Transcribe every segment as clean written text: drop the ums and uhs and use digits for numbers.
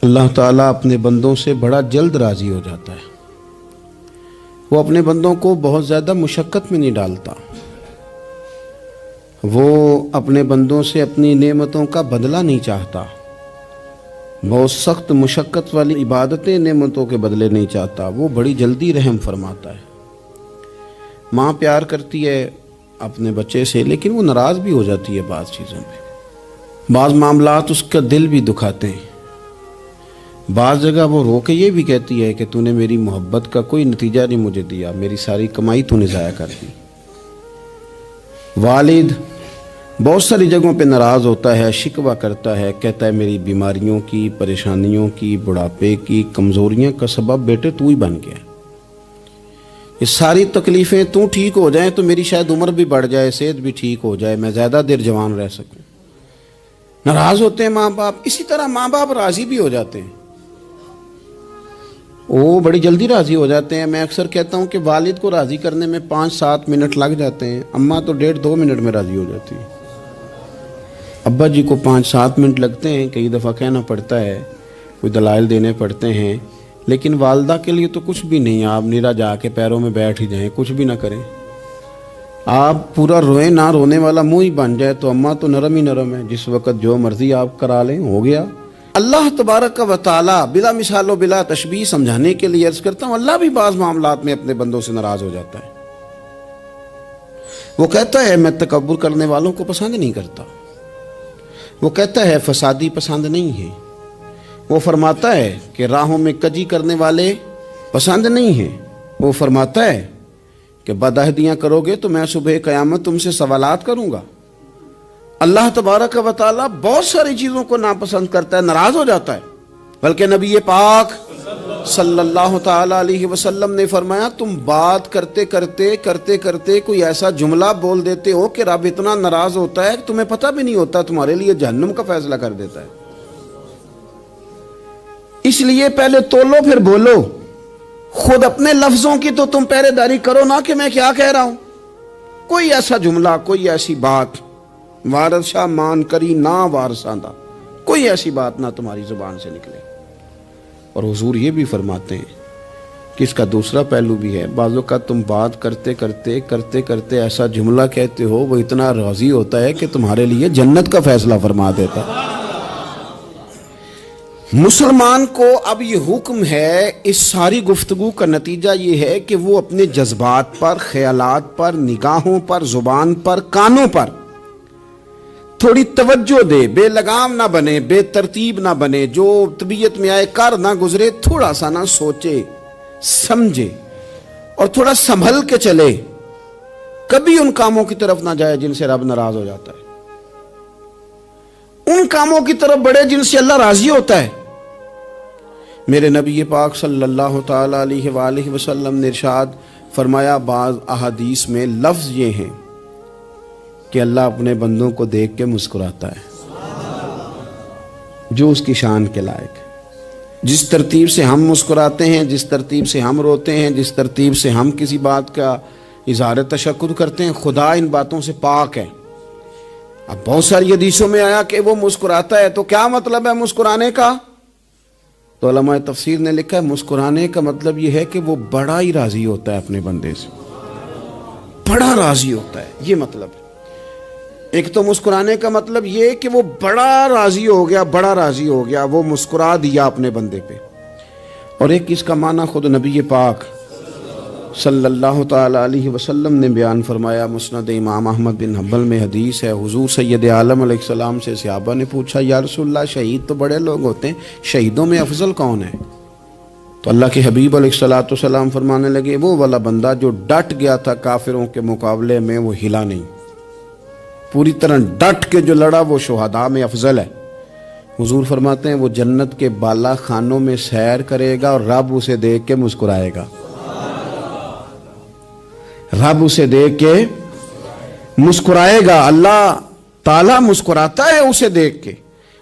اللہ تعالیٰ اپنے بندوں سے بڑا جلد راضی ہو جاتا ہے۔ وہ اپنے بندوں کو بہت زیادہ مشقت میں نہیں ڈالتا۔ وہ اپنے بندوں سے اپنی نعمتوں کا بدلہ نہیں چاہتا۔ بہت سخت مشقت والی عبادتیں نعمتوں کے بدلے نہیں چاہتا۔ وہ بڑی جلدی رحم فرماتا ہے۔ ماں پیار کرتی ہے اپنے بچے سے، لیکن وہ ناراض بھی ہو جاتی ہے بعض چیزوں پہ۔ بعض معاملات اس کا دل بھی دکھاتے ہیں۔ بعض جگہ وہ رو کے یہ بھی کہتی ہے کہ تو نے میری محبت کا کوئی نتیجہ نہیں مجھے دیا، میری ساری کمائی تو نے ضائع کر دی۔ والد بہت ساری جگہوں پہ ناراض ہوتا ہے، شکوہ کرتا ہے، کہتا ہے میری بیماریوں کی، پریشانیوں کی، بڑھاپے کی، کمزوریاں کا سبب بیٹے تو ہی بن گیا۔ یہ ساری تکلیفیں تو ٹھیک ہو جائیں تو میری شاید عمر بھی بڑھ جائے، صحت بھی ٹھیک ہو جائے، میں زیادہ دیر جوان رہ سکوں۔ ناراض ہوتے ہیں ماں باپ۔ اسی طرح ماں باپ راضی بھی ہو جاتے ہیں، وہ بڑی جلدی راضی ہو جاتے ہیں۔ میں اکثر کہتا ہوں کہ والد کو راضی کرنے میں 5-7 منٹ لگ جاتے ہیں، اماں تو 1.5-2 منٹ میں راضی ہو جاتی ہے۔ ابا جی کو 5-7 منٹ لگتے ہیں، کئی دفعہ کہنا پڑتا ہے، کوئی دلائل دینے پڑتے ہیں، لیکن والدہ کے لیے تو کچھ بھی نہیں۔ آپ نیرا جا کے پیروں میں بیٹھ ہی جائیں، کچھ بھی نہ کریں، آپ پورا روئیں نہ، رونے والا منہ ہی بن جائے تو اماں تو نرم ہی نرم ہے، جس وقت جو مرضی آپ کرا لیں ہو گیا۔ اللہ تبارک و تعالی بلا مثال و بلا تشبیہ سمجھانے کے لیے عرض کرتا ہوں، اللہ بھی بعض معاملات میں اپنے بندوں سے ناراض ہو جاتا ہے۔ وہ کہتا ہے میں تکبر کرنے والوں کو پسند نہیں کرتا۔ وہ کہتا ہے فسادی پسند نہیں ہے۔ وہ فرماتا ہے کہ راہوں میں کجی کرنے والے پسند نہیں ہیں۔ وہ فرماتا ہے کہ بدعہدیاں کرو گے تو میں صبح قیامت تم سے سوالات کروں گا۔ اللہ تبارک و تعالیٰ بہت ساری چیزوں کو ناپسند کرتا ہے، ناراض ہو جاتا ہے۔ بلکہ نبی پاک صلی اللہ تعالیٰ علیہ وسلم نے فرمایا تم بات کرتے کرتے کوئی ایسا جملہ بول دیتے ہو کہ رب اتنا ناراض ہوتا ہے کہ تمہیں پتہ بھی نہیں ہوتا، تمہارے لیے جہنم کا فیصلہ کر دیتا ہے۔ اس لیے پہلے تولو پھر بولو۔ خود اپنے لفظوں کی تو تم پہرے داری کرو نا کہ میں کیا کہہ رہا ہوں۔ کوئی ایسا جملہ، کوئی ایسی بات وارث شاہ مان کری نہ وارثاں دا، کوئی ایسی بات نہ تمہاری زبان سے نکلے۔ اور حضور یہ بھی فرماتے ہیں کہ اس کا دوسرا پہلو بھی ہے، بعض اوقات تم بات کرتے ایسا جملہ کہتے ہو وہ اتنا راضی ہوتا ہے کہ تمہارے لیے جنت کا فیصلہ فرما دیتا ہے۔ مسلمان کو اب یہ حکم ہے، اس ساری گفتگو کا نتیجہ یہ ہے کہ وہ اپنے جذبات پر، خیالات پر، نگاہوں پر، زبان پر، کانوں پر تھوڑی توجہ دے، بے لگام نہ بنے، بے ترتیب نہ بنے، جو طبیعت میں آئے کر نہ گزرے، تھوڑا سا نہ سوچے سمجھے اور تھوڑا سنبھل کے چلے۔ کبھی ان کاموں کی طرف نہ جائے جن سے رب ناراض ہو جاتا ہے، ان کاموں کی طرف بڑھے جن سے اللہ راضی ہوتا ہے۔ میرے نبی پاک صلی اللہ تعالی علیہ وآلہ وسلم نے ارشاد فرمایا، بعض احادیث میں لفظ یہ ہیں کہ اللہ اپنے بندوں کو دیکھ کے مسکراتا ہے جو اس کی شان کے لائق ہے۔ جس ترتیب سے ہم مسکراتے ہیں، جس ترتیب سے ہم روتے ہیں، جس ترتیب سے ہم کسی بات کا اظہار تشکر کرتے ہیں، خدا ان باتوں سے پاک ہے۔ اب بہت ساری حدیثوں میں آیا کہ وہ مسکراتا ہے، تو کیا مطلب ہے مسکرانے کا؟ تو علماء تفسیر نے لکھا ہے مسکرانے کا مطلب یہ ہے کہ وہ بڑا ہی راضی ہوتا ہے اپنے بندے سے، بڑا راضی ہوتا ہے، یہ مطلب ہے۔ ایک تو مسکرانے کا مطلب یہ کہ وہ بڑا راضی ہو گیا، وہ مسکرا دیا اپنے بندے پہ۔ اور ایک اس کا معنی خود نبی پاک صلی اللہ تعالی علیہ وسلم نے بیان فرمایا۔ مسند امام احمد بن حنبل میں حدیث ہے، حضور سید عالم علیہ السلام سے صحابہ نے پوچھا یا رسول اللہ شہید تو بڑے لوگ ہوتے ہیں، شہیدوں میں افضل کون ہے؟ تو اللہ کے حبیب علیہ السلام فرمانے لگے وہ والا بندہ جو ڈٹ گیا تھا کافروں کے مقابلے میں، وہ ہلا نہیں، پوری طرح ڈٹ کے جو لڑا وہ شہداء میں افضل ہے۔ حضور فرماتے ہیں وہ جنت کے بالا خانوں میں سیر کرے گا اور رب اسے دیکھ کے مسکرائے گا، رب اسے دیکھ کے مسکرائے گا، اللہ تعالیٰ مسکراتا ہے اسے دیکھ کے۔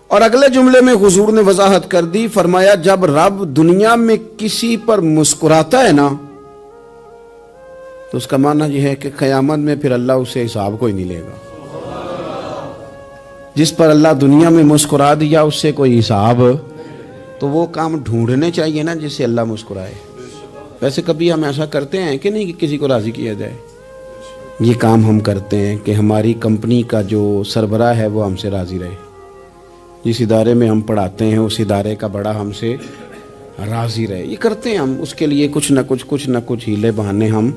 اور اگلے جملے میں حضور نے وضاحت کر دی، فرمایا جب رب دنیا میں کسی پر مسکراتا ہے نا تو اس کا معنی یہ ہے کہ قیامت میں پھر اللہ اسے حساب کوئی نہیں لے گا۔ جس پر اللہ دنیا میں مسکرا دیا اس سے کوئی حساب تو وہ کام ڈھونڈنے چاہیے نا جس سے اللہ مسکرائے. ویسے کبھی ہم ایسا کرتے ہیں کہ نہیں کہ کسی کو راضی کیا جائے؟ یہ کام ہم کرتے ہیں کہ ہماری کمپنی کا جو سربراہ ہے وہ ہم سے راضی رہے. جس ادارے میں ہم پڑھاتے ہیں اس ادارے کا بڑا ہم سے راضی رہے. یہ کرتے ہیں ہم، اس کے لیے کچھ نہ کچھ ہیلے بہانے ہم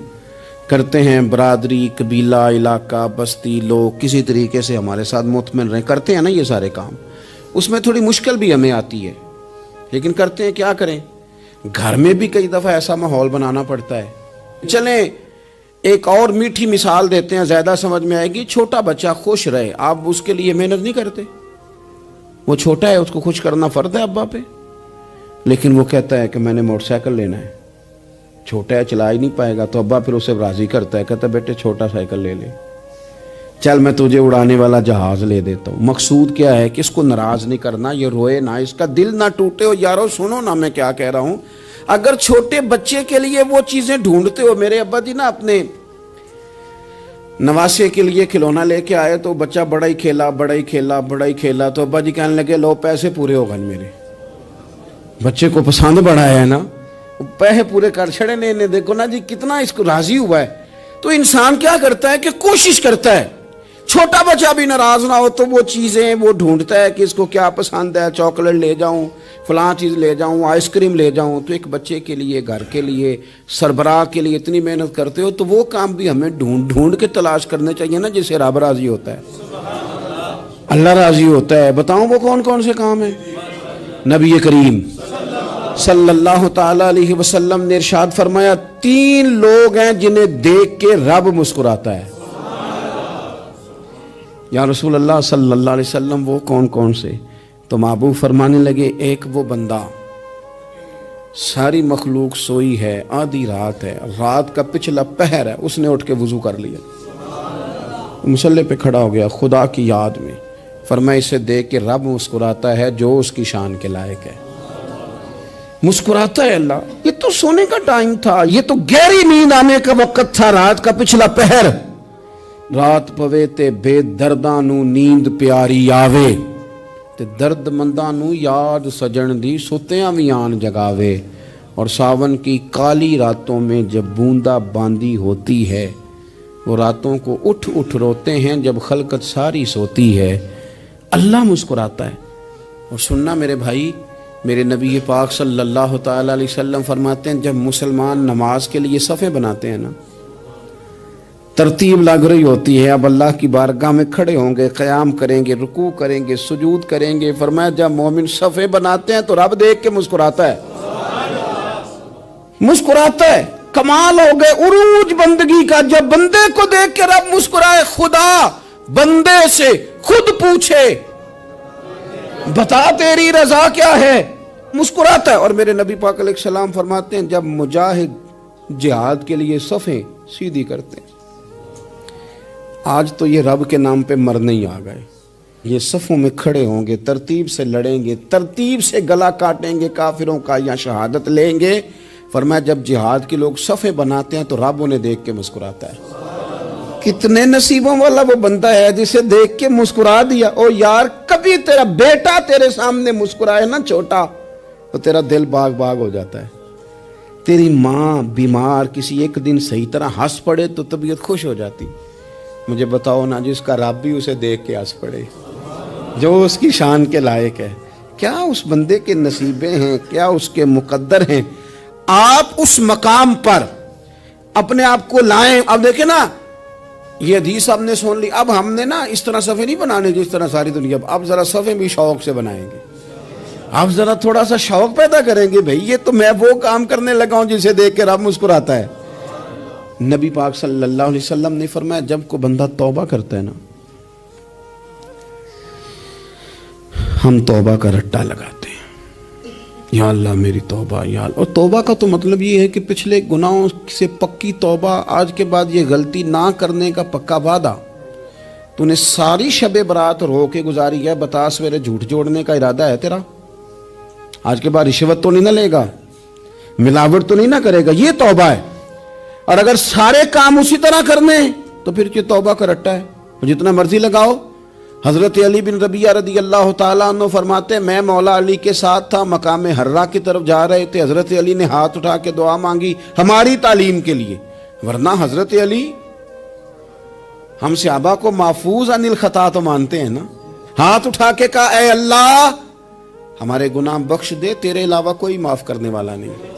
کرتے ہیں. برادری، قبیلہ، علاقہ، بستی، لوگ کسی طریقے سے ہمارے ساتھ مطمئن رہیں. کرتے ہیں نا یہ سارے کام. اس میں تھوڑی مشکل بھی ہمیں آتی ہے لیکن کرتے ہیں. کیا کریں، گھر میں بھی کئی دفعہ ایسا ماحول بنانا پڑتا ہے. چلیں ایک اور میٹھی مثال دیتے ہیں، زیادہ سمجھ میں آئے گی. چھوٹا بچہ خوش رہے، آپ اس کے لیے محنت نہیں کرتے. وہ چھوٹا ہے، اس کو خوش کرنا فرض ہے ابا پہ. لیکن وہ کہتا ہے کہ میں نے موٹر سائیکل لینا ہے. چھوٹا ہے، چلا ہی نہیں پائے گا، تو ابا پھر اسے راضی کرتا ہے، کہتا ہے بیٹے چھوٹا سائیکل لے لے، چل میں تجھے اڑانے والا جہاز لے دیتا ہوں. مقصود کیا ہے کہ اس کو ناراض نہیں کرنا، یہ روئے نہ، اس کا دل نہ ٹوٹے. ہو یارو سنو نا میں کیا کہہ رہا ہوں. اگر چھوٹے بچے کے لیے وہ چیزیں ڈھونڈتے ہو، میرے ابا جی نا اپنے نواسے کے لیے کھلونا لے کے آئے تو بچہ بڑا ہی کھیلا تو ابا جی کہنے لگے لو پیسے پورے ہو گئے. میرے بچے کو پسند بڑا ہے نا، پیسے پورے کر چھڑے نے. دیکھو نا جی کتنا اس کو راضی ہوا ہے. تو انسان کیا کرتا ہے کہ کوشش کرتا ہے چھوٹا بچہ بھی ناراض نہ ہو، تو وہ چیزیں وہ ڈھونڈتا ہے کہ اس کو کیا پسند ہے. چاکلیٹ لے جاؤں، فلاں چیز لے جاؤں، آئس کریم لے جاؤں. تو ایک بچے کے لیے، گھر کے لیے، سربراہ کے لیے اتنی محنت کرتے ہو، تو وہ کام بھی ہمیں ڈھونڈ کے تلاش کرنے چاہیے نا جس سے رب راضی ہوتا ہے، اللہ راضی ہوتا ہے. بتاؤں وہ کون کون سے کام ہیں؟ نبی کریم صلی اللہ تعالی علیہ وسلم نے ارشاد فرمایا 3 لوگ ہیں جنہیں دیکھ کے رب مسکراتا ہے. یا رسول اللہ صلی اللہ علیہ وسلم وہ کون کون سے؟ تو محبوب فرمانے لگے ایک وہ بندہ ساری مخلوق سوئی ہے، آدھی رات ہے، رات کا پچھلا پہر ہے، اس نے اٹھ کے وضو کر لیا، مصلی پہ کھڑا ہو گیا خدا کی یاد میں. فرمایا اسے دیکھ کے رب مسکراتا ہے جو اس کی شان کے لائق ہے. مسکراتا ہے اللہ. یہ تو سونے کا ٹائم تھا، یہ تو گہری نیند آنے کا وقت تھا، رات کا پچھلا پہر. رات پوے تے بے درداں نو نیند پیاری آوے، تے درد منداں نو یاد سجن دی ستیاں وی آن جگاوے. اور ساون کی کالی راتوں میں جب بوندا باندی ہوتی ہے، وہ راتوں کو اٹھ اٹھ روتے ہیں جب خلقت ساری سوتی ہے. اللہ مسکراتا ہے. اور سننا میرے بھائی، میرے نبی پاک صلی اللہ تعالی علیہ وسلم فرماتے ہیں جب مسلمان نماز کے لیے صفیں بناتے ہیں نا، ترتیب لگ رہی ہوتی ہے، اب اللہ کی بارگاہ میں کھڑے ہوں گے، قیام کریں گے، رکوع کریں گے، سجود کریں گے. فرمایا جب مومن صفیں بناتے ہیں تو رب دیکھ کے مسکراتا ہے، مسکراتا ہے. کمال ہو گئے عروج بندگی کا جب بندے کو دیکھ کے رب مسکرائے. خدا بندے سے خود پوچھے بتا تیری رضا کیا ہے، مسکراتا ہے. اور میرے نبی پاک علیہ السلام فرماتے ہیں جب مجاہد جہاد کے لیے صفیں سیدھی کرتے ہیں. آج تو یہ رب کے نام پہ مرنے ہی آ گئے. یہ صفوں میں کھڑے ہوں گے، ترتیب سے لڑیں گے، ترتیب سے گلا کاٹیں گے کافروں کا یا شہادت لیں گے. فرمایا جب جہاد کے لوگ صفیں بناتے ہیں تو رب انہیں دیکھ کے مسکراتا ہے. کتنے نصیبوں والا وہ بندہ ہے جسے دیکھ کے مسکرا دیا. او یار کبھی تیرا بیٹا تیرے سامنے مسکرائے نا چھوٹا، تو تیرا دل باغ باغ ہو جاتا ہے. تیری ماں بیمار کسی ایک دن صحیح طرح ہنس پڑے تو طبیعت خوش ہو جاتی. مجھے بتاؤ نا جس کا رب بھی اسے دیکھ کے ہنس پڑے، جو اس کی شان کے لائق ہے، کیا اس بندے کے نصیبیں ہیں، کیا اس کے مقدر ہیں. آپ اس مقام پر اپنے آپ کو لائیں. اب دیکھیں نا یہ حدیث ہم نے سن لی، اب ہم نے نا اس طرح صفحے نہیں بنانے جس طرح ساری دنیا. اب ذرا صفحے بھی شوق سے بنائیں گے. اب ذرا تھوڑا سا شوق پیدا کریں گے. بھئی یہ تو میں وہ کام کرنے لگا ہوں جسے دیکھ کے رب مسکراتا ہے. نبی پاک صلی اللہ علیہ وسلم نے فرمایا جب کو بندہ توبہ کرتا ہے نا، ہم توبہ کا رٹا لگاتے ہیں، یا اللہ میری توبہ یا اللہ. اور توبہ کا تو مطلب یہ ہے کہ پچھلے گناہوں سے پکی توبہ، آج کے بعد یہ غلطی نہ کرنے کا پکا وعدہ. تو نے ساری شب برات رو کے گزاری ہے، بتا سویرے جھوٹ جوڑنے کا ارادہ ہے تیرا، آج کے بعد رشوت تو نہیں نہ لے گا، ملاوٹ تو نہیں نہ کرے گا، یہ توبہ ہے. اور اگر سارے کام اسی طرح کرنے تو پھر یہ توبہ کا رٹا ہے، جتنا مرضی لگاؤ. حضرت علی بن ربیعہ رضی اللہ تعالیٰ عنہ فرماتے ہیں میں مولا علی کے ساتھ تھا، مقام حرہ کی طرف جا رہے تھے، حضرت علی نے ہاتھ اٹھا کے دعا مانگی ہماری تعلیم کے لیے، ورنہ حضرت علی ہم صحابہ کو محفوظ عن الخطا تو مانتے ہیں نا، ہاتھ اٹھا کے کہا اے اللہ ہمارے گناہ بخش دے، تیرے علاوہ کوئی معاف کرنے والا نہیں۔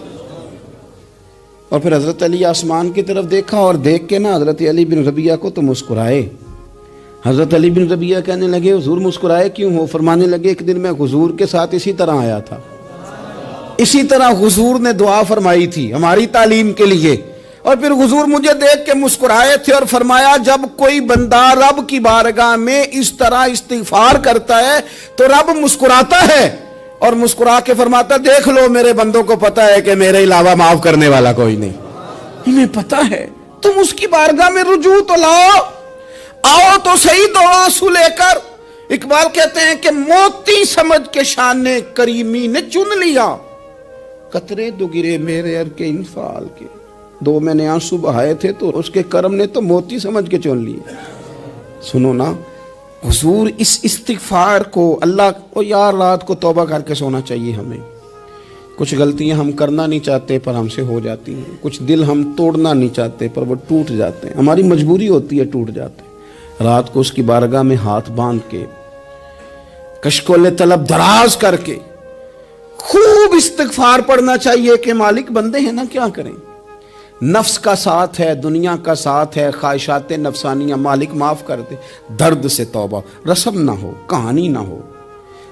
اور پھر حضرت علی آسمان کی طرف دیکھا اور دیکھ کے نا حضرت علی بن ربیعہ کو تو مسکرائے۔ حضرت علی بن ربیعہ کہنے لگے حضور مسکرائے کیوں ہو؟ فرمانے لگے ایک دن میں حضور کے ساتھ اسی طرح آیا تھا، اسی طرح حضور نے دعا فرمائی تھی ہماری تعلیم کے لیے، اور پھر حضور مجھے دیکھ کے مسکرائے تھے اور فرمایا جب کوئی بندہ رب کی بارگاہ میں اس طرح استغفار کرتا ہے تو رب مسکراتا ہے اور مسکرا کے فرماتا دیکھ لو میرے بندوں کو پتا ہے کہ میرے علاوہ معاف کرنے والا کوئی نہیں، انہیں پتا ہے، تم اس کی بارگاہ میں رجوع تو لاؤ، آؤ تو صحیح دو آنسو لے کر۔ اقبال کہتے ہیں کہ موتی سمجھ کے شان کریمی نے چن لیا، قطرے دو گرے میرے ار کے انفعال کے، دو میں نے آنسو بہائے تھے تو اس کے کرم نے تو موتی سمجھ کے چن لیے۔ سنو نا حضور اس استغفار کو اللہ کو یار رات کو توبہ کر کے سونا چاہیے ہمیں، کچھ غلطیاں ہم کرنا نہیں چاہتے پر ہم سے ہو جاتی ہیں، کچھ دل ہم توڑنا نہیں چاہتے پر وہ ٹوٹ جاتے ہیں، ہماری مجبوری ہوتی ہے ٹوٹ جاتے ہیں۔ رات کو اس کی بارگاہ میں ہاتھ باندھ کے کشکول طلب دراز کر کے خوب استغفار پڑھنا چاہیے کہ مالک بندے ہیں نا کیا کریں، نفس کا ساتھ ہے، دنیا کا ساتھ ہے، خواہشات نفسانیہ، مالک معاف کر دے، درد سے توبہ، رسم نہ ہو، کہانی نہ ہو،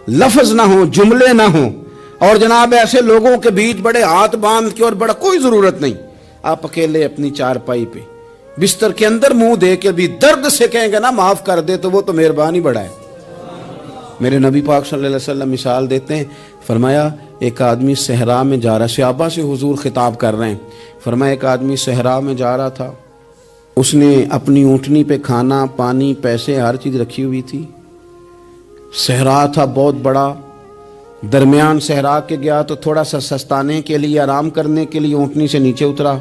لفظ نہ ہو، جملے نہ ہو، اور جناب ایسے لوگوں کے بیچ بڑے ہاتھ باندھ کے اور بڑا کوئی ضرورت نہیں، آپ اکیلے اپنی چارپائی پہ بستر کے اندر منہ دے کے بھی درد سے کہیں گے نا معاف کر دے تو وہ تو مہربانی بڑا ہے۔ میرے نبی پاک صلی اللہ علیہ وسلم مثال دیتے ہیں، فرمایا ایک آدمی صحرا میں جا رہا، صحابہ سے حضور خطاب کر رہے ہیں، فرمایا ایک آدمی صحرا میں جا رہا تھا، اس نے اپنی اونٹنی پہ کھانا پانی پیسے ہر چیز رکھی ہوئی تھی، صحرا تھا بہت بڑا، درمیان صحرا کے گیا تو تھوڑا سا سستانے کے لیے آرام کرنے کے لیے اونٹنی سے نیچے اترا،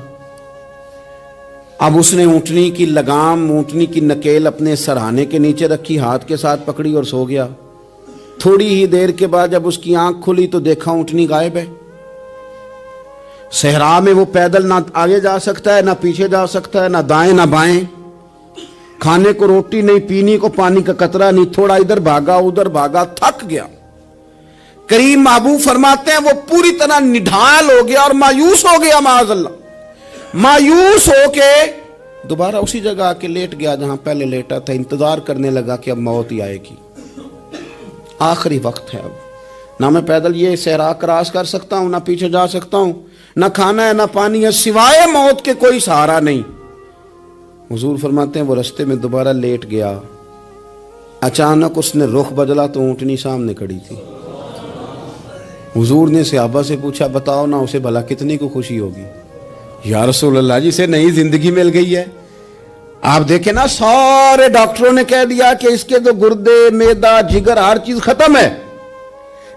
اب اس نے اونٹنی کی لگام اونٹنی کی نکیل اپنے سرہانے کے نیچے رکھی، ہاتھ کے ساتھ پکڑی اور سو گیا۔ تھوڑی ہی دیر کے بعد جب اس کی آنکھ کھلی تو دیکھا اونٹنی غائب ہے۔ صحرا میں وہ پیدل نہ آگے جا سکتا ہے نہ پیچھے جا سکتا ہے، نہ دائیں نہ بائیں، کھانے کو روٹی نہیں، پینے کو پانی کا قطرہ نہیں، تھوڑا ادھر بھاگا ادھر بھاگا، تھک گیا۔ کریم محبوب فرماتے ہیں وہ پوری طرح نڈھال ہو گیا اور مایوس ہو گیا، معاذ اللہ، مایوس ہو کے دوبارہ اسی جگہ آ کے لیٹ گیا جہاں پہلے لیٹا تھا، انتظار کرنے لگا کہ اب موت ہی آئے گی، آخری وقت ہے، اب نہ میں پیدل یہ صحرا کراس کر سکتا ہوں، نہ پیچھے جا سکتا ہوں، نہ کھانا ہے نہ پانی ہے، سوائے موت کے کوئی سہارا نہیں۔ حضور فرماتے ہیں وہ رستے میں دوبارہ لیٹ گیا، اچانک اس نے رخ بدلا تو اونٹنی سامنے کھڑی تھی۔ حضور نے صحابہ سے پوچھا بتاؤ نا اسے بھلا کتنی کو خوشی ہوگی؟ یا رسول اللہ جی سے نئی زندگی مل گئی ہے۔ آپ دیکھیں نا سارے ڈاکٹروں نے کہہ دیا کہ اس کے تو گردے میدا جگر ہر چیز ختم ہے،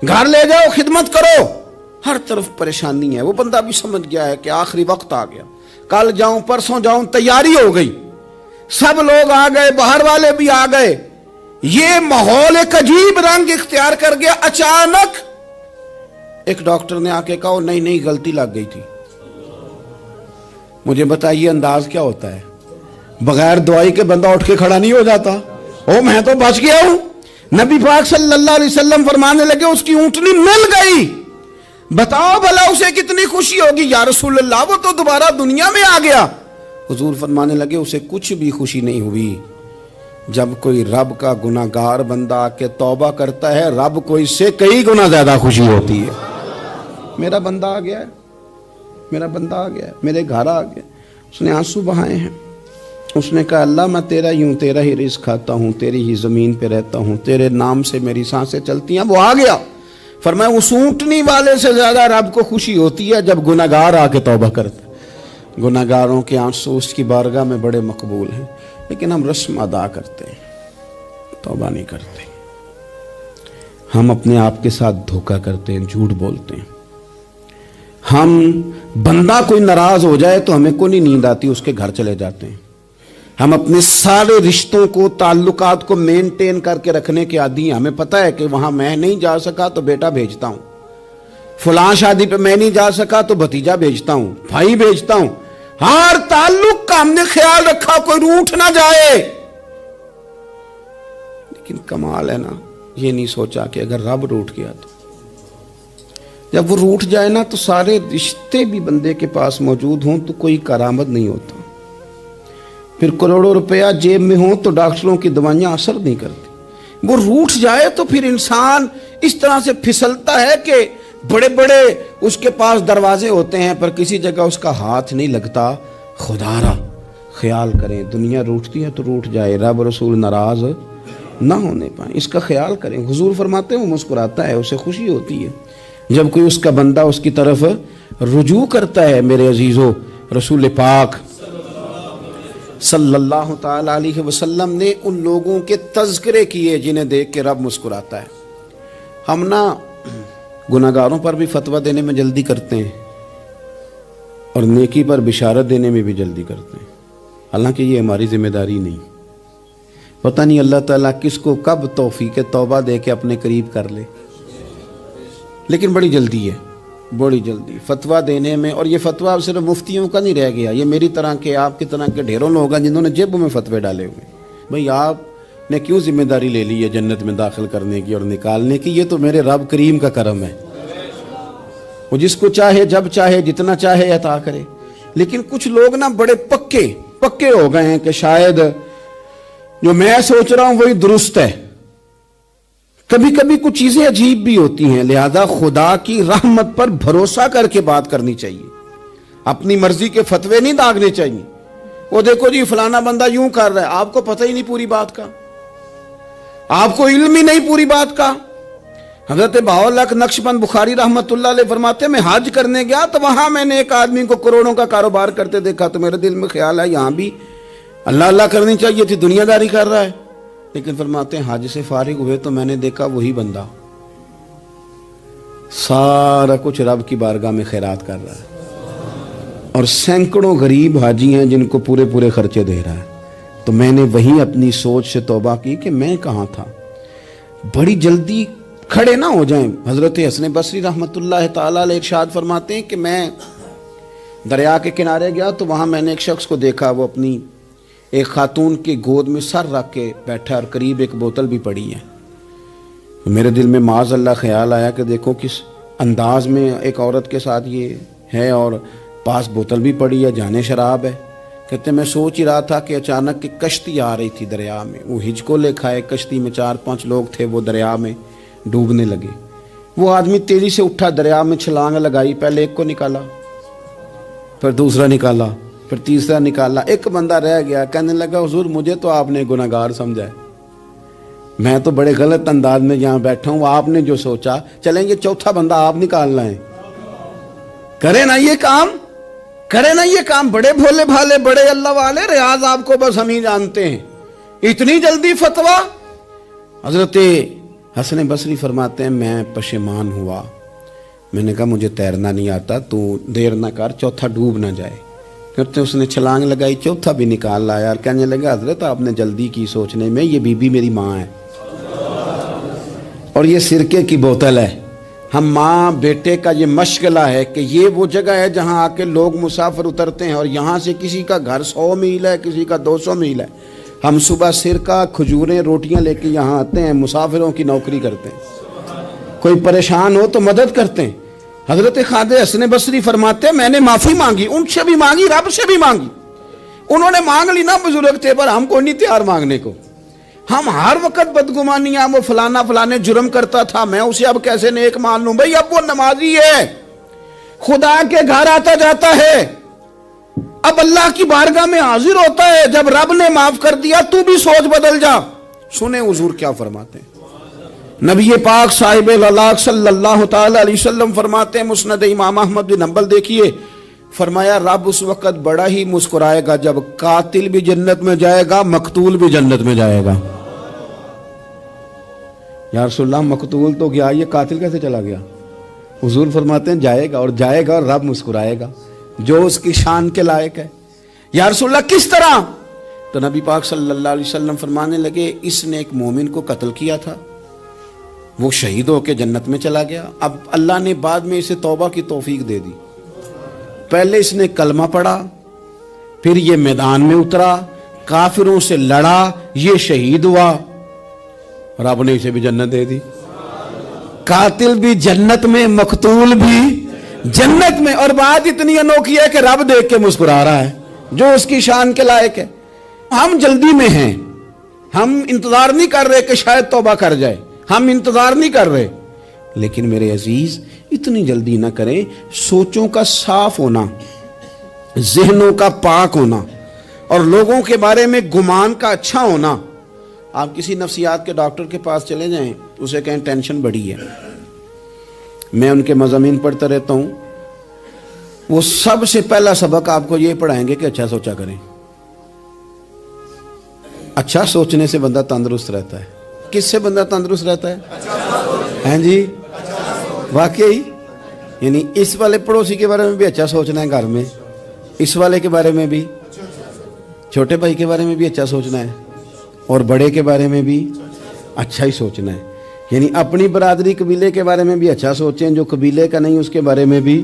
گھر لے جاؤ خدمت کرو، ہر طرف پریشانی ہے۔ وہ بندہ بھی سمجھ گیا ہے کہ آخری وقت آ گیا، کل جاؤں پرسوں جاؤں، تیاری ہو گئی، سب لوگ آ گئے، باہر والے بھی آ گئے، یہ ماحول ایک عجیب رنگ اختیار کر گیا۔ اچانک ایک ڈاکٹر نے آ کے کہا نہیں نہیں غلطی لگ گئی تھی۔ مجھے بتائیے انداز کیا ہوتا ہے؟ بغیر دوائی کے بندہ اٹھ کے کھڑا نہیں ہو جاتا، او میں تو بچ گیا ہوں۔ نبی پاک صلی اللہ علیہ وسلم فرمانے لگے اس کی اونٹنی مل گئی، بتاؤ بھلا اسے کتنی خوشی ہوگی؟ یا رسول اللہ وہ تو دوبارہ دنیا میں آ گیا۔ حضور فرمانے لگے اسے کچھ بھی خوشی نہیں ہوئی۔ جب کوئی رب کا گناہگار بندہ آ کے توبہ کرتا ہے، رب کو اس سے کئی گنا زیادہ خوشی ہوتی ہے۔ میرا بندہ آ گیا ہے، میرا بندہ آ گیا ہے، میرے گھر آ گیا۔ اس نے آنسو بہائے ہیں، اس نے کہا اللہ میں تیرا ہی ہوں، تیرا ہی رزق کھاتا ہوں، تیری ہی زمین پہ رہتا ہوں، تیرے نام سے میری سانسیں چلتی ہیں۔ وہ آ گیا۔ فرمایا اس اونٹنی والے سے زیادہ رب کو خوشی ہوتی ہے جب گناہگار آ کے توبہ کرتا ہے۔ گناہگاروں کے آنسو اس کی بارگاہ میں بڑے مقبول ہیں، لیکن ہم رسم ادا کرتے ہیں، توبہ نہیں کرتے۔ ہم اپنے آپ کے ساتھ دھوکہ کرتے ہیں، جھوٹ بولتے ہیں۔ ہم بندہ کوئی ناراض ہو جائے تو ہمیں کو نہیں نیند آتی، اس کے گھر چلے جاتے ہیں، ہم اپنے سارے رشتوں کو، تعلقات کو مینٹین کر کے رکھنے کے عادی ہیں. ہمیں پتہ ہے کہ وہاں میں نہیں جا سکا تو بیٹا بھیجتا ہوں، فلاں شادی پہ میں نہیں جا سکا تو بھتیجا بھیجتا ہوں، بھائی بھیجتا ہوں. ہر تعلق کا ہم نے خیال رکھا کوئی روٹھ نہ جائے. لیکن کمال ہے نا، یہ نہیں سوچا کہ اگر رب روٹھ گیا تو جب وہ روٹھ جائے نا تو سارے رشتے بھی بندے کے پاس موجود ہوں تو کوئی کارآمد نہیں ہوتا. پھر کروڑوں روپیہ جیب میں ہوں تو ڈاکٹروں کی دوائیاں اثر نہیں کرتی. وہ روٹھ جائے تو پھر انسان اس طرح سے پھسلتا ہے کہ بڑے بڑے اس کے پاس دروازے ہوتے ہیں پر کسی جگہ اس کا ہاتھ نہیں لگتا. خدا را خیال کریں، دنیا روٹھتی ہے تو روٹھ جائے، رب رسول ناراض نہ ہونے پائیں، اس کا خیال کریں. حضور فرماتے ہیں وہ مسکراتا ہے، اسے خوشی ہوتی ہے جب کوئی اس کا بندہ اس کی طرف رجوع کرتا ہے. میرے عزیزو، رسول پاک صلی اللہ تعالی علیہ وسلم نے ان لوگوں کے تذکرے کیے جنہیں دیکھ کے رب مسکراتا ہے. ہم نا گناہگاروں پر بھی فتویٰ دینے میں جلدی کرتے ہیں اور نیکی پر بشارت دینے میں بھی جلدی کرتے ہیں، حالانکہ یہ ہماری ذمہ داری نہیں. پتہ نہیں اللہ تعالیٰ کس کو کب توفیق توبہ دے کے اپنے قریب کر لے، لیکن بڑی جلدی ہے، بڑی جلدی فتویٰ دینے میں. اور یہ فتویٰ صرف مفتیوں کا نہیں رہ گیا، یہ میری طرح کے، آپ کی طرح کے ڈھیروں لوگ ہیں جنہوں نے جیبوں میں فتوے ڈالے ہوئے. بھئی آپ نے کیوں ذمہ داری لے لی ہے جنت میں داخل کرنے کی اور نکالنے کی؟ یہ تو میرے رب کریم کا کرم ہے، وہ جس کو چاہے جب چاہے جتنا چاہے عطا کرے. لیکن کچھ لوگ نا بڑے پکے ہو گئے ہیں کہ شاید جو میں سوچ رہا ہوں وہی درست ہے. کبھی کبھی کچھ چیزیں عجیب بھی ہوتی ہیں، لہذا خدا کی رحمت پر بھروسہ کر کے بات کرنی چاہیے، اپنی مرضی کے فتوے نہیں داغنے چاہیے. وہ دیکھو جی فلانا بندہ یوں کر رہا ہے، آپ کو پتہ ہی نہیں پوری بات کا، آپ کو علم ہی نہیں پوری بات کا. حضرت بہاءاللہ نقشبند بخاری رحمت اللہ علیہ فرماتے ہیں میں حج کرنے گیا تو وہاں میں نے ایک آدمی کو کروڑوں کا کاروبار کرتے دیکھا تو میرے دل میں خیال ہے یہاں بھی اللہ اللہ کرنی چاہیے تھی، دنیا داری کر رہا ہے. لیکن فرماتے ہیں حج سے فارغ ہوئے تو میں نے دیکھا وہی بندہ سارا کچھ رب کی بارگاہ میں خیرات کر رہا ہے اور سینکڑوں غریب حاجی ہیں جن کو پورے خرچے دے رہا ہے. تو میں نے وہی اپنی سوچ سے توبہ کی کہ میں کہاں تھا. بڑی جلدی کھڑے نہ ہو جائیں. حضرت حسن بصری رحمت اللہ تعالیٰ علیہ ارشاد فرماتے ہیں کہ میں دریا کے کنارے گیا تو وہاں میں نے ایک شخص کو دیکھا، وہ اپنی ایک خاتون کی گود میں سر رکھ کے بیٹھا اور قریب ایک بوتل بھی پڑی ہے. میرے دل میں معاذ اللہ خیال آیا کہ دیکھو کس انداز میں ایک عورت کے ساتھ یہ ہے اور پاس بوتل بھی پڑی ہے، جانے شراب ہے. کہتے میں سوچ ہی رہا تھا کہ اچانک ایک کشتی آ رہی تھی دریا میں، وہ ہجکو لے کھائے، کشتی میں 4-5 لوگ تھے، وہ دریا میں ڈوبنے لگے. وہ آدمی تیزی سے اٹھا، دریا میں چھلانگ لگائی، پہلے ایک کو نکالا، پھر دوسرا نکالا، پھر تیسرا نکالا. ایک بندہ رہ گیا، کہنے لگا حضور مجھے تو آپ نے گناہگار سمجھا ہے، میں تو بڑے غلط انداز میں یہاں بیٹھا ہوں، آپ نے جو سوچا چلیں گے چوتھا بندہ آپ نکالنا ہے. کرے نا یہ کام، کرے نا یہ کام. بڑے بھولے بھالے بڑے اللہ والے، ریاض آپ کو بس ہم ہی جانتے ہیں. اتنی جلدی فتویٰ. حضرت حسن بصری فرماتے ہیں میں پشیمان ہوا، میں نے کہا مجھے تیرنا نہیں آتا، تو دیر نہ کر چوتھا ڈوب نہ جائے. کرتے اس نے چھلانگ لگائی، چوتھا بھی نکال لایا اور کہنے لگا حضرت آپ نے جلدی کی سوچنے میں، یہ بی بی میری ماں ہے اور یہ سرکے کی بوتل ہے. ہم ماں بیٹے کا یہ مشغلہ ہے کہ یہ وہ جگہ ہے جہاں آ کے لوگ مسافر اترتے ہیں اور یہاں سے کسی کا گھر 100 میل ہے، کسی کا 200 میل ہے. ہم صبح سرکہ کھجوریں روٹیاں لے کے یہاں آتے ہیں، مسافروں کی نوکری کرتے ہیں، کوئی پریشان ہو تو مدد کرتے ہیں. حضرت خواجہ حسن بصری فرماتے ہیں میں نے معافی مانگی، ان سے بھی مانگی، رب سے بھی مانگی. انہوں نے مانگ لی نا، بزرگ تھے، پر ہم کو نہیں تیار مانگنے کو. ہم ہر وقت بدگمانیاں، وہ فلانا فلانے جرم کرتا تھا میں اسے اب کیسے نیک مان لوں. بھئی اب وہ نمازی ہے، خدا کے گھر آتا جاتا ہے، اب اللہ کی بارگاہ میں حاضر ہوتا ہے. جب رب نے معاف کر دیا تو بھی سوچ بدل جا. سنیں حضور کیا فرماتے ہیں. نبی پاک صاحب الاخلاق صلی اللہ تعالی علیہ وسلم فرماتے ہیں، مسند امام احمد بن حنبل دیکھیے، فرمایا رب اس وقت بڑا ہی مسکرائے گا جب قاتل بھی جنت میں جائے گا، مقتول بھی جنت میں جائے گا. یا رسول اللہ مقتول تو گیا، یہ قاتل کیسے چلا گیا؟ حضور فرماتے ہیں جائے گا، اور جائے گا اور رب مسکرائے گا جو اس کی شان کے لائق ہے. یا رسول اللہ کس طرح؟ تو نبی پاک صلی اللہ علیہ وسلم فرمانے لگے اس نے ایک مومن کو قتل کیا تھا، وہ شہید ہو کے جنت میں چلا گیا، اب اللہ نے بعد میں اسے توبہ کی توفیق دے دی۔ پہلے اس نے کلمہ پڑھا، پھر یہ میدان میں اترا، کافروں سے لڑا، یہ شہید ہوا، رب نے اسے بھی جنت دے دی۔ قاتل بھی جنت میں، مقتول بھی جنت میں، اور بات اتنی انوکھی ہے کہ رب دیکھ کے مسکرا رہا ہے، جو اس کی شان کے لائق ہے۔ ہم جلدی میں ہیں، ہم انتظار نہیں کر رہے کہ شاید توبہ کر جائے، ہم انتظار نہیں کر رہے، لیکن میرے عزیز اتنی جلدی نہ کریں۔ سوچوں کا صاف ہونا، ذہنوں کا پاک ہونا، اور لوگوں کے بارے میں گمان کا اچھا ہونا۔ آپ کسی نفسیات کے ڈاکٹر کے پاس چلے جائیں، اسے کہیں ٹینشن بڑی ہے، میں ان کے مضامین پڑھتا رہتا ہوں، وہ سب سے پہلا سبق آپ کو یہ پڑھائیں گے کہ اچھا سوچا کریں۔ اچھا سوچنے سے بندہ تندرست رہتا ہے۔ کس سے بندہ تندرست رہتا ہے؟ ہیں جی، واقعی، یعنی اس والے پڑوسی کے بارے میں بھی اچھا سوچنا ہے، گھر میں اس والے کے بارے میں بھی، چھوٹے بھائی کے بارے میں بھی اچھا سوچنا ہے، اور بڑے کے بارے میں بھی اچھا ہی سوچنا ہے۔ یعنی اپنی برادری قبیلے کے بارے میں بھی اچھا سوچیں، جو قبیلے کا نہیں اس کے بارے میں بھی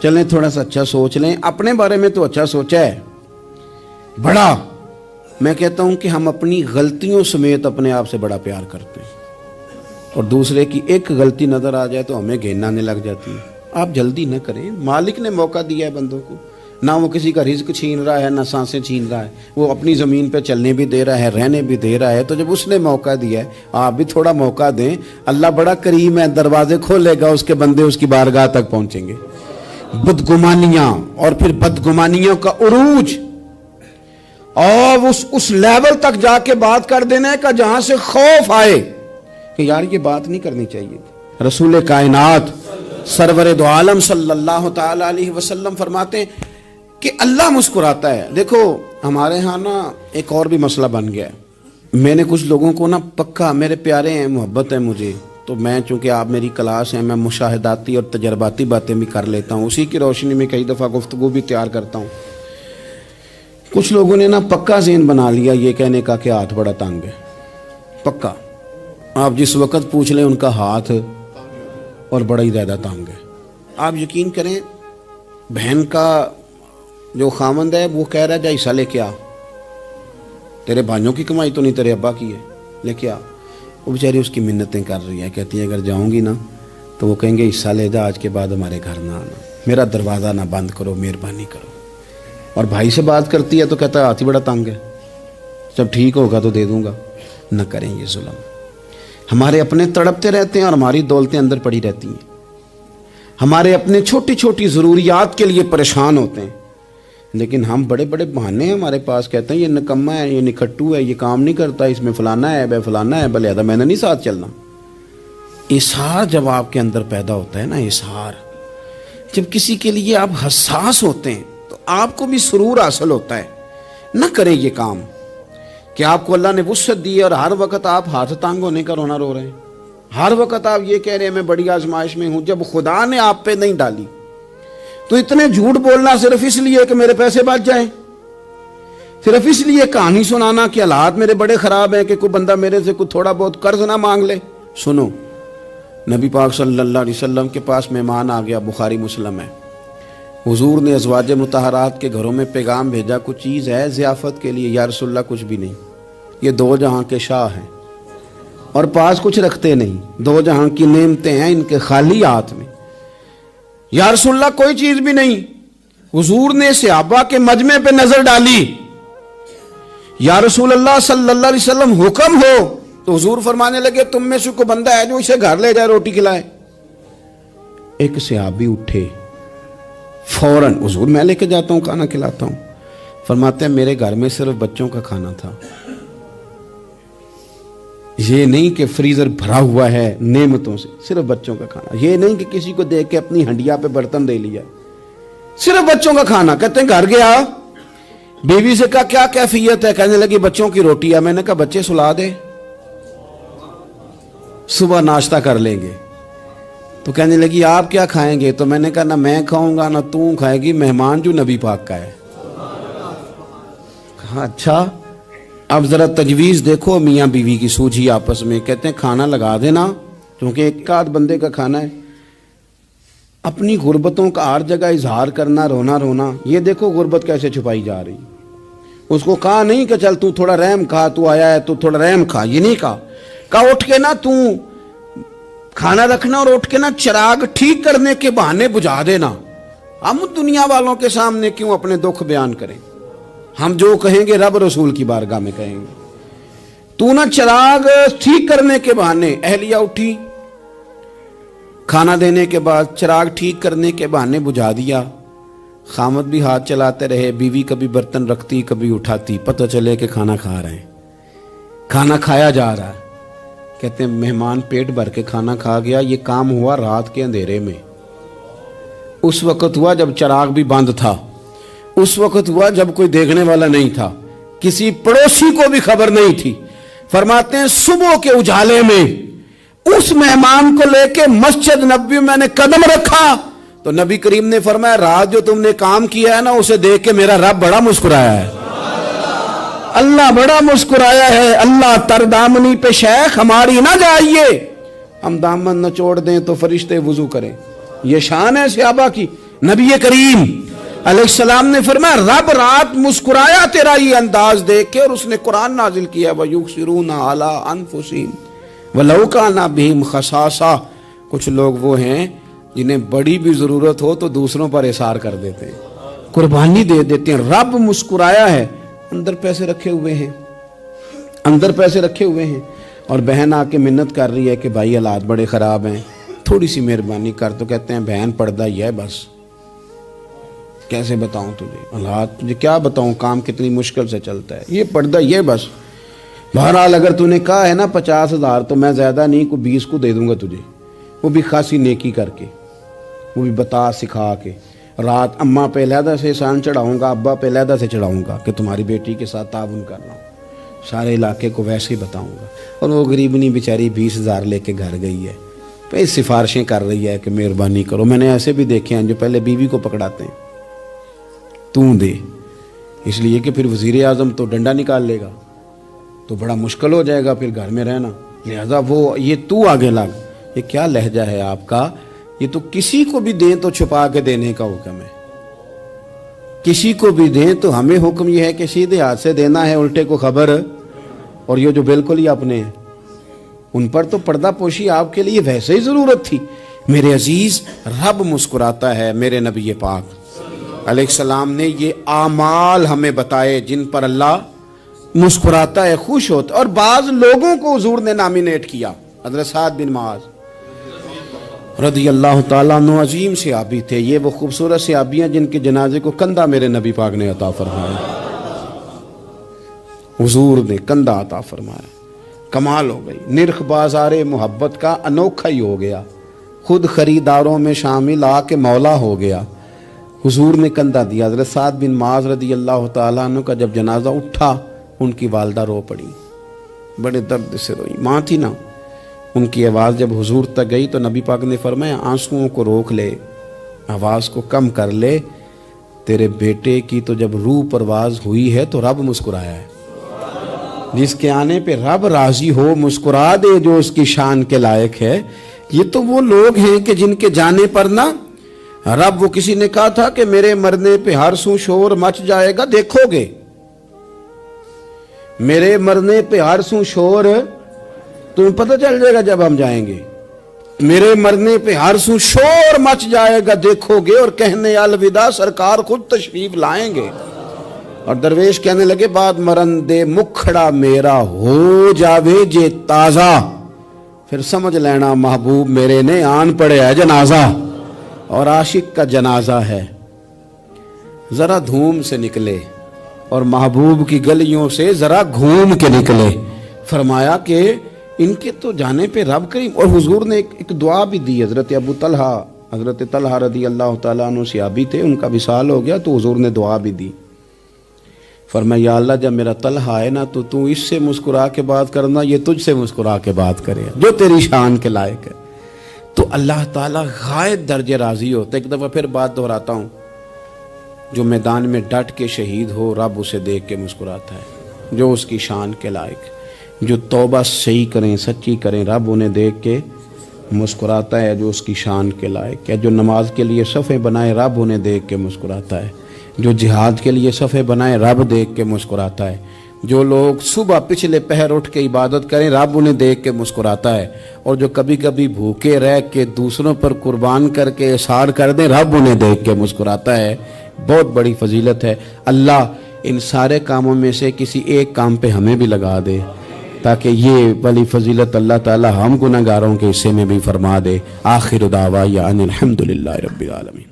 چلیں تھوڑا سا اچھا سوچ لیں۔ اپنے بارے میں تو اچھا سوچا ہے بڑا، میں کہتا ہوں کہ ہم اپنی غلطیوں سمیت اپنے آپ سے بڑا پیار کرتے ہیں، اور دوسرے کی ایک غلطی نظر آ جائے تو ہمیں گھین آنے لگ جاتی ہے۔ آپ جلدی نہ کریں، مالک نے موقع دیا ہے بندوں کو، نہ وہ کسی کا رزق چھین رہا ہے، نہ سانسیں چھین رہا ہے، وہ اپنی زمین پہ چلنے بھی دے رہا ہے، رہنے بھی دے رہا ہے، تو جب اس نے موقع دیا ہے آپ بھی تھوڑا موقع دیں۔ اللہ بڑا کریم ہے، دروازے کھولے گا، اس کے بندے اس کی بارگاہ تک پہنچیں گے۔ بدگمانیاں اور پھر بدگمانیوں کا عروج، اور اس لیول تک جا کے بات کر دینا ہے کہ جہاں سے خوف آئے کہ یار یہ بات نہیں کرنی چاہیے۔ رسول کائنات سرور دو عالم صلی اللہ تعالی علیہ وسلم فرماتے ہیں کہ اللہ مسکراتا ہے۔ دیکھو ہمارے ہاں نا ایک اور بھی مسئلہ بن گیا ہے، میں نے کچھ لوگوں کو نا پکا، میرے پیارے ہیں، محبت ہے مجھے، تو میں چونکہ آپ میری کلاس ہیں، میں مشاہداتی اور تجرباتی باتیں بھی کر لیتا ہوں، اسی کی روشنی میں کئی دفعہ گفتگو بھی تیار کرتا ہوں۔ کچھ لوگوں نے نا پکا ذہن بنا لیا یہ کہنے کا کہ ہاتھ بڑا تنگ ہے، پکا، آپ جس وقت پوچھ لیں ان کا ہاتھ اور بڑا ہی زیادہ تنگ ہے۔ آپ یقین کریں، بہن کا جو خامند ہے وہ کہہ رہا ہے جا حصہ لے کے آ، تیرے بھائیوں کی کمائی تو نہیں، تیرے ابا کی ہے، لے کے آ۔ وہ بیچاری اس کی منتیں کر رہی ہے، کہتی ہے اگر جاؤں گی نا تو وہ کہیں گے حصہ لے جا، آج کے بعد ہمارے گھر نہ آنا، میرا دروازہ نہ بند کرو، مہربانی کرو۔ اور بھائی سے بات کرتی ہے تو کہتا ہے ہاتھ ہی بڑا تنگ ہے، جب ٹھیک ہوگا تو دے دوں گا۔ نہ کریں یہ ظلم، ہمارے اپنے تڑپتے رہتے ہیں اور ہماری دولتیں اندر پڑی رہتی ہیں، ہمارے اپنے چھوٹی چھوٹی ضروریات کے لیے پریشان ہوتے ہیں، لیکن ہم بڑے بڑے بہانے ہیں ہمارے پاس، کہتے ہیں یہ نکما ہے، یہ نکھٹو ہے، یہ کام نہیں کرتا، اس میں فلانا ہے، بے فلانا ہے، بلے میں نے نہیں ساتھ چلنا۔ اظہار جب آپ کے اندر پیدا ہوتا ہے نا، اظہار جب کسی کے لیے آپ حساس ہوتے ہیں تو آپ کو بھی سرور حاصل ہوتا ہے۔ نہ کریں یہ کام کہ آپ کو اللہ نے وسعت دی ہے اور ہر وقت آپ ہاتھ تانگ ہونے کا رونا رو رہے ہیں، ہر وقت آپ یہ کہہ رہے ہیں میں بڑی آزمائش میں ہوں، جب خدا نے آپ پہ نہیں ڈالی تو اتنے جھوٹ بولنا صرف اس لیے کہ میرے پیسے بچ جائیں، صرف اس لیے کہانی سنانا کہ حالات میرے بڑے خراب ہیں کہ کوئی بندہ میرے سے کوئی تھوڑا بہت قرض نہ مانگ لے۔ سنو، نبی پاک صلی اللہ علیہ وسلم کے پاس مہمان آ گیا، بخاری مسلم ہے، حضور نے ازواج مطہرات کے گھروں میں پیغام بھیجا، کچھ چیز ہے ضیافت کے لیے؟ یا رسول اللہ کچھ بھی نہیں، یہ دو جہاں کے شاہ ہیں اور پاس کچھ رکھتے نہیں، دو جہاں کی نعمتیں ہیں ان کے خالی ہاتھ میں۔ یا رسول اللہ کوئی چیز بھی نہیں۔ حضور نے صحابہ کے مجمع پہ نظر ڈالی، یا رسول اللہ صلی اللہ علیہ وسلم حکم ہو، تو حضور فرمانے لگے تم میں سے کوئی بندہ ہے جو اسے گھر لے جائے روٹی کھلائے؟ ایک صحابی اٹھے فوراً، حضور میں لے کے جاتا ہوں کھانا کھلاتا ہوں، فرماتے ہیں میرے گھر میں صرف بچوں کا کھانا تھا، یہ نہیں کہ فریزر بھرا ہوا ہے نعمتوں سے، صرف بچوں کا کھانا، یہ نہیں کہ کسی کو دیکھ کے اپنی ہنڈیا پہ برتن دے لیا، صرف بچوں کا کھانا۔ کہتے ہیں گھر گیا، بیوی سے کہا کیا کیفیت ہے؟ کہنے لگی بچوں کی روٹی ہے۔ میں نے کہا بچے سلا دے، صبح ناشتہ کر لیں گے۔ تو کہنے لگی آپ کیا کھائیں گے؟ تو میں نے کہا نہ میں کھاؤں گا نہ تو کھائے گی، مہمان جو نبی پاک کا ہے۔ کہا اچھا، اب ذرا تجویز دیکھو میاں بیوی کی سوجھی آپس میں. کہتے ہیں کھانا لگا دینا کیونکہ ایک آدھ بندے کا کھانا ہے. اپنی غربتوں کا ہر جگہ اظہار کرنا, رونا رونا. یہ دیکھو غربت کیسے چھپائی جا رہی. اس کو کہا نہیں کہ چل تو تھوڑا رحم کھا, تو آیا ہے تو تھوڑا رحم کھا, یہ نہیں کہا. کہا اٹھ کے نا تو کھانا رکھنا اور اٹھ کے نا چراغ ٹھیک کرنے کے بہانے بجھا دینا. ہم دنیا والوں کے سامنے کیوں اپنے دکھ بیان کریں؟ ہم جو کہیں گے رب رسول کی بارگاہ میں کہیں گے. تو نا چراغ ٹھیک کرنے کے بہانے. اہلیہ اٹھی, کھانا دینے کے بعد چراغ ٹھیک کرنے کے بہانے بجھا دیا. خامد بھی ہاتھ چلاتے رہے, بیوی کبھی برتن رکھتی کبھی اٹھاتی, پتہ چلے کہ کھانا کھا رہے ہیں, کھانا کھایا جا رہا ہے. کہتے ہیں مہمان پیٹ بھر کے کھانا کھا گیا. یہ کام ہوا رات کے اندھیرے میں, اس وقت ہوا جب چراغ بھی بند تھا, اس وقت ہوا جب کوئی دیکھنے والا نہیں تھا, کسی پڑوسی کو بھی خبر نہیں تھی. فرماتے ہیں صبح کے اجالے میں اس مہمان کو لے کے مسجد نبوی میں نے قدم رکھا تو نبی کریم نے فرمایا رات جو تم نے کام کیا ہے نا اسے دیکھ کے میرا رب بڑا مسکرایا ہے, اللہ بڑا مسکرایا ہے. اللہ تردامنی پہ شیخ ہماری نہ جائیے, ہم دامن نہ چھوڑ دیں تو فرشتے وضو کریں. یہ شان ہے صحابہ کی. نبی کریم علیہ السلام نے فرمایا رب رات مسکرایا تیرا یہ انداز دیکھ کے, اور اس نے قرآن نازل کیا وَيُؤْثِرُونَ عَلَىٰ أَنفُسِهِمْ وَلَوْ كَانَ بِهِمْ خَصَاصَةٌ. کچھ لوگ وہ ہیں جنہیں بڑی بھی ضرورت ہو تو دوسروں پر اثار کر دیتے ہیں, قربانی دے دیتے ہیں. رب مسکرایا ہے, اندر پیسے رکھے ہوئے ہیں, اندر پیسے رکھے ہوئے ہیں, اور بہن آ کے منت کر رہی ہے کہ بھائی حالات بڑے خراب ہیں, تھوڑی سی مہربانی کر. تو کہتے ہیں بہن پردہ ہی ہے بس, کیسے بتاؤں تجھے حالات, تجھے کیا بتاؤں, کام کتنی مشکل سے چلتا ہے, یہ پردہ یہ بس. بہرحال اگر تو نے کہا ہے نا 50,000 تو میں زیادہ نہیں کوئی 20 کو دے دوں گا تجھے, وہ بھی خاصی نیکی کر کے, وہ بھی بتا سکھا کے. رات اماں پہ علیحدہ سے احسان چڑھاؤں گا, ابا پہ علیحدہ سے چڑھاؤں گا کہ تمہاری بیٹی کے ساتھ تعاون کر رہا ہوں, سارے علاقے کو ویسے ہی بتاؤں گا. اور وہ غریبنی بیچاری 20,000 لے کے گھر گئی ہے, پہ سفارشیں کر رہی ہے کہ مہربانی کرو. میں نے ایسے بھی دیکھے ہیں جو پہلے بیوی کو پکڑاتے ہیں تو دے, اس لیے کہ پھر وزیر اعظم تو ڈنڈا نکال لے گا تو بڑا مشکل ہو جائے گا پھر گھر میں رہنا, لہذا وہ یہ تو آگے لگ. یہ کیا لہجہ ہے آپ کا, یہ تو کسی کو بھی دیں تو چھپا کے دینے کا حکم ہے, کسی کو بھی دیں تو ہمیں حکم یہ ہے کہ سیدھے ہاتھ سے دینا ہے, الٹے کو خبر. اور یہ جو بالکل ہی اپنے ہیں ان پر تو پردہ پوشی آپ کے لیے ویسے ہی ضرورت تھی. میرے عزیز رب مسکراتا ہے. میرے نبی پاک علیہ السلام نے یہ اعمال ہمیں بتائے جن پر اللہ مسکراتا ہے, خوش ہوتا. اور بعض لوگوں کو حضور نے نامینیٹ کیا. حضرت سعد بن معاذ رضی اللہ تعالیٰ عنہ عظیم صحابی تھے. یہ وہ خوبصورت صحابی ہیں جن کے جنازے کو کندھا میرے نبی پاک نے عطا فرمایا, حضور نے کندھا عطا فرمایا. کمال ہو گئی. نرخ بازار محبت کا انوکھا ہی ہو گیا, خود خریداروں میں شامل آ کے مولا ہو گیا. حضور نے کندھا دیا. حضرت سعد بن معاذ رضی اللہ تعالیٰ عنہ کا جب جنازہ اٹھا ان کی والدہ رو پڑی, بڑے درد سے روئی. ماں تھی نا, ان کی آواز جب حضور تک گئی تو نبی پاک نے فرمایا آنسوؤں کو روک لے, آواز کو کم کر لے, تیرے بیٹے کی تو جب روح پرواز ہوئی ہے تو رب مسکرایا ہے. جس کے آنے پہ رب راضی ہو مسکرا دے جو اس کی شان کے لائق ہے. یہ تو وہ لوگ ہیں کہ جن کے جانے پر نا رب, وہ کسی نے کہا تھا کہ میرے مرنے پہ ہر سو شور مچ جائے گا, دیکھو گے میرے مرنے پہ ہر سو شور, تمہیں پتہ چل جائے گا جب ہم جائیں گے. میرے مرنے پہ ہر سو شور مچ جائے گا, دیکھو گے. اور کہنے الوداع سرکار خود تشریف لائیں گے. اور درویش کہنے لگے بعد مرندے مکھڑا میرا ہو جاوے جے تازہ, پھر سمجھ لینا محبوب میرے نے آن پڑے ہے جنازہ. اور عاشق کا جنازہ ہے, ذرا دھوم سے نکلے اور محبوب کی گلیوں سے ذرا گھوم کے نکلے. فرمایا کہ ان کے تو جانے پہ رب کریم. اور حضور نے ایک دعا بھی دی. حضرت ابو طلحہ, حضرت طلحہ رضی اللہ تعالیٰ عنہ صحابی تھے, ان کا وصال ہو گیا تو حضور نے دعا بھی دی. فرمایا یا اللہ جب میرا طلحہ ہے نا تو اس سے مسکرا کے بات کرنا, یہ تجھ سے مسکرا کے بات کرے جو تیری شان کے لائق ہے. تو اللہ تعالیٰ غائب درجے راضی ہوتا ہے. ایک دفعہ پھر بات دہراتا ہوں, جو میدان میں ڈٹ کے شہید ہو رب اسے دیکھ کے مسکراتا ہے. جو اس کی شان کے لائق. جو توبہ صحیح کریں، سچی کریں، رب انہیں دیکھ کے مسکراتا ہے جو اس کی شان کے لائق ہے. جو نماز کے لیے صفیں بنائے، رب انہیں دیکھ کے مسکراتا ہے. جو جہاد کے لیے صفیں بنائے، رب دیکھ کے مسکراتا ہے. جو لوگ صبح پچھلے پہر اٹھ کے عبادت کریں، رب انہیں دیکھ کے مسکراتا ہے. اور جو کبھی کبھی بھوکے رہ کے دوسروں پر قربان کر کے احسان کر دیں، رب انہیں دیکھ کے مسکراتا ہے. بہت بڑی فضیلت ہے. اللہ ان سارے کاموں میں سے کسی ایک کام پہ ہمیں بھی لگا دے، تاکہ یہ بڑی فضیلت اللہ تعالی ہم گناہگاروں کے حصے میں بھی فرما دے. آخر دعوانا ان الحمدللہ رب العالمین.